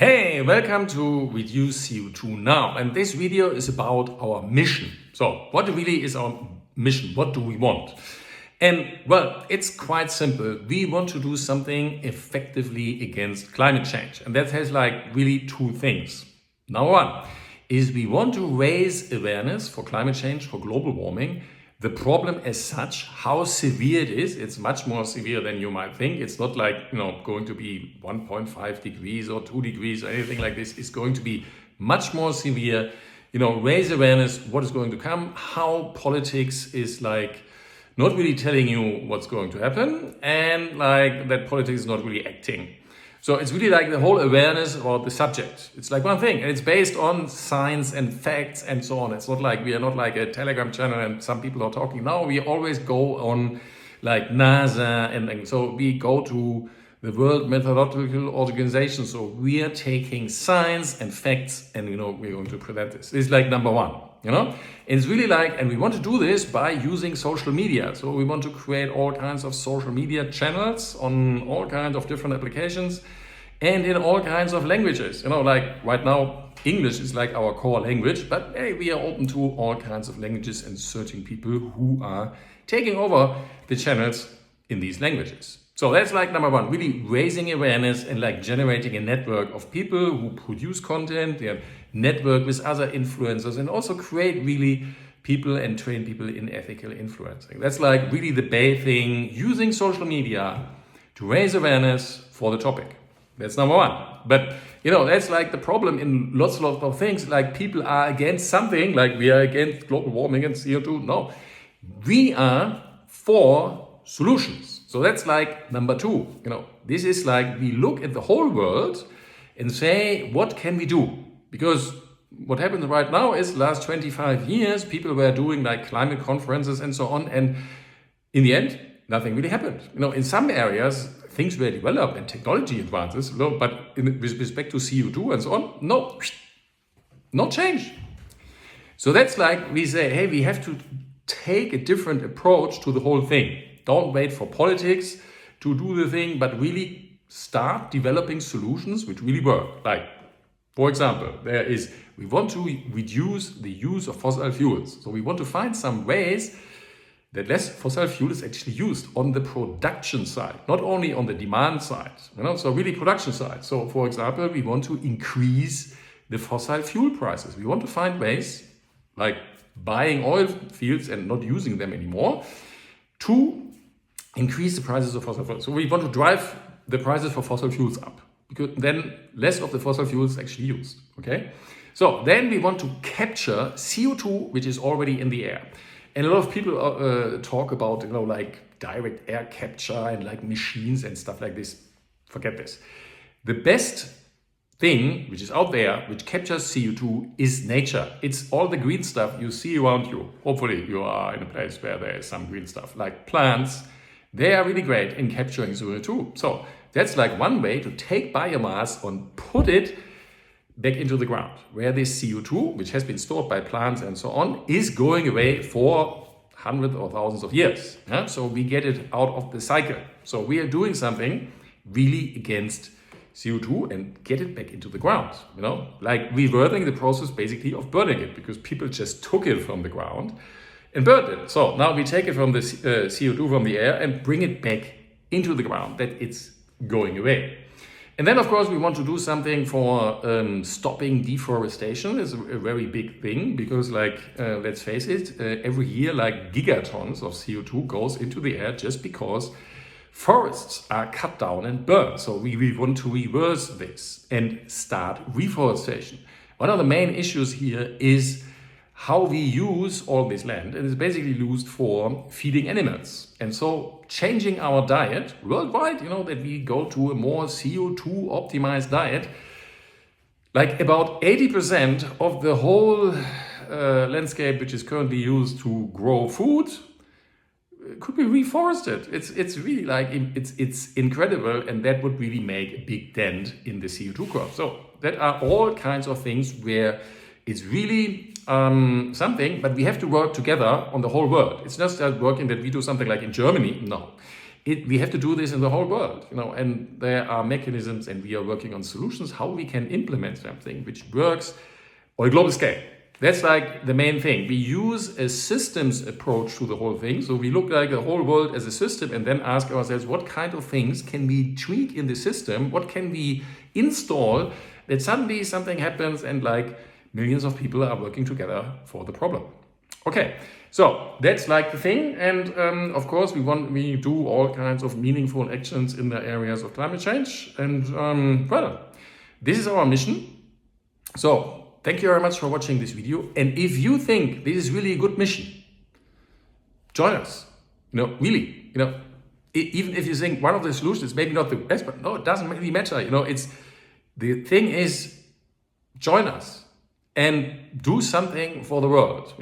Hey, welcome to Reduce CO2 Now, and this video is about our mission. So, what really is our mission? What do we want? And well, it's quite simple. We want to do something effectively against climate change, and that has really two things. Number one is we want to raise awareness for climate change, for global warming. The problem as such, how severe it is, it's much more severe than you might think. It's not going to be 1.5 degrees or 2 degrees or anything like this. It's going to be much more severe. Raise awareness, what is going to come, how politics is not really telling you what's going to happen, and that politics is not really acting. So it's really the whole awareness about the subject. It's one thing, and it's based on science and facts and so on. It's not we are not a Telegram channel and some people are talking. No, we always go on NASA and so we go to the World Meteorological Organization. So we are taking science and facts and we're going to present this. This is number one. It's really and we want to do this by using social media. So we want to create all kinds of social media channels on all kinds of different applications and in all kinds of languages. Right now, English is our core language, but hey, we are open to all kinds of languages and searching people who are taking over the channels in these languages. So that's number one, really raising awareness and generating a network of people who produce content, they network with other influencers and also create really people and train people in ethical influencing. That's really the big thing, using social media to raise awareness for the topic. That's number one. But that's the problem in lots of things. People are against something, we are against global warming and CO2. No, we are for solutions. So that's number two. This is we look at the whole world and say, what can we do? Because what happens right now is last 25 years, people were doing climate conferences and so on. And in the end, nothing really happened. In some areas, things were developed and technology advances, but with respect to CO2 and so on, no change. So that's we say, hey, we have to take a different approach to the whole thing. Don't wait for politics to do the thing, but really start developing solutions which really work. For example, we want to reduce the use of fossil fuels. So we want to find some ways that less fossil fuel is actually used on the production side, not only on the demand side, so really production side. So for example, we want to increase the fossil fuel prices. We want to find ways buying oil fields and not using them anymore to increase the prices of fossil fuels. So we want to drive the prices for fossil fuels up, because then less of the fossil fuels is actually used, okay? So then we want to capture CO2, which is already in the air. And a lot of people talk about, direct air capture and machines and stuff like this. Forget this. The best thing which is out there, which captures CO2, is nature. It's all the green stuff you see around you. Hopefully you are in a place where there is some green stuff, like plants. They are really great in capturing CO2. So that's one way to take biomass and put it back into the ground, where this CO2, which has been stored by plants and so on, is going away for hundreds or thousands of years. Yeah? So we get it out of the cycle. So we are doing something really against CO2 and get it back into the ground, reversing the process basically of burning it, because people just took it from the ground and burned it. So now we take it from the CO2 from the air and bring it back into the ground, that it's going away. And then, of course, we want to do something for stopping deforestation. It's a very big thing, because let's face it, every year gigatons of CO2 goes into the air just because forests are cut down and burned. So we want to reverse this and start reforestation. One of the main issues here is how we use all this land, and it's basically used for feeding animals. And so changing our diet worldwide, that we go to a more CO2 optimized diet, about 80% of the whole landscape which is currently used to grow food could be reforested. It's really it's incredible, and that would really make a big dent in the CO2 curve. So that are all kinds of things where it's really something, but we have to work together on the whole world. It's not just working that we do something in Germany. No, we have to do this in the whole world, and there are mechanisms and we are working on solutions how we can implement something which works on a global scale. That's like the main thing. We use a systems approach to the whole thing. So we look like the whole world as a system and then ask ourselves, what kind of things can we tweak in the system? What can we install that suddenly something happens and like millions of people are working together for the problem. Okay, so that's like the thing. And of course, we do all kinds of meaningful actions in the areas of climate change. And well, this is our mission. So thank you very much for watching this video. And if you think this is really a good mission, join us. Really, even if you think one of the solutions is maybe not the best, but no, it doesn't really matter. The thing is, join us and do something for the world.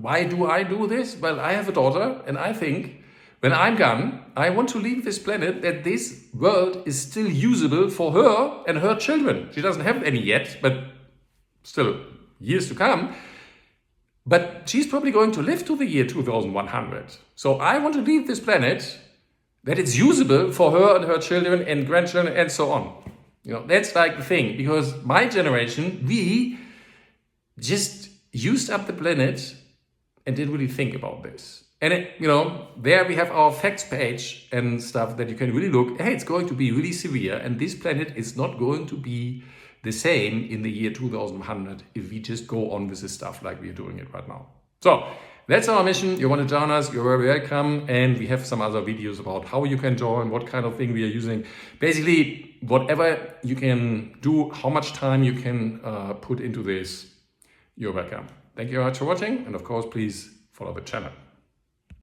Why do I do this? Well, I have a daughter and I think when I'm gone, I want to leave this planet that this world is still usable for her and her children. She doesn't have any yet, but still years to come. But she's probably going to live to the year 2100. So I want to leave this planet that it's usable for her and her children and grandchildren and so on. That's like the thing, because my generation, we just used up the planet and didn't really think about this. And there we have our facts page and stuff that you can really look, hey, it's going to be really severe and this planet is not going to be the same in the year 2100 if we just go on with this stuff like we're doing it right now. So that's our mission. You want to join us, you're very welcome. And we have some other videos about how you can join, what kind of thing we are using. Basically, whatever you can do, how much time you can put into this, you're welcome. Thank you very much for watching. And of course, please follow the channel.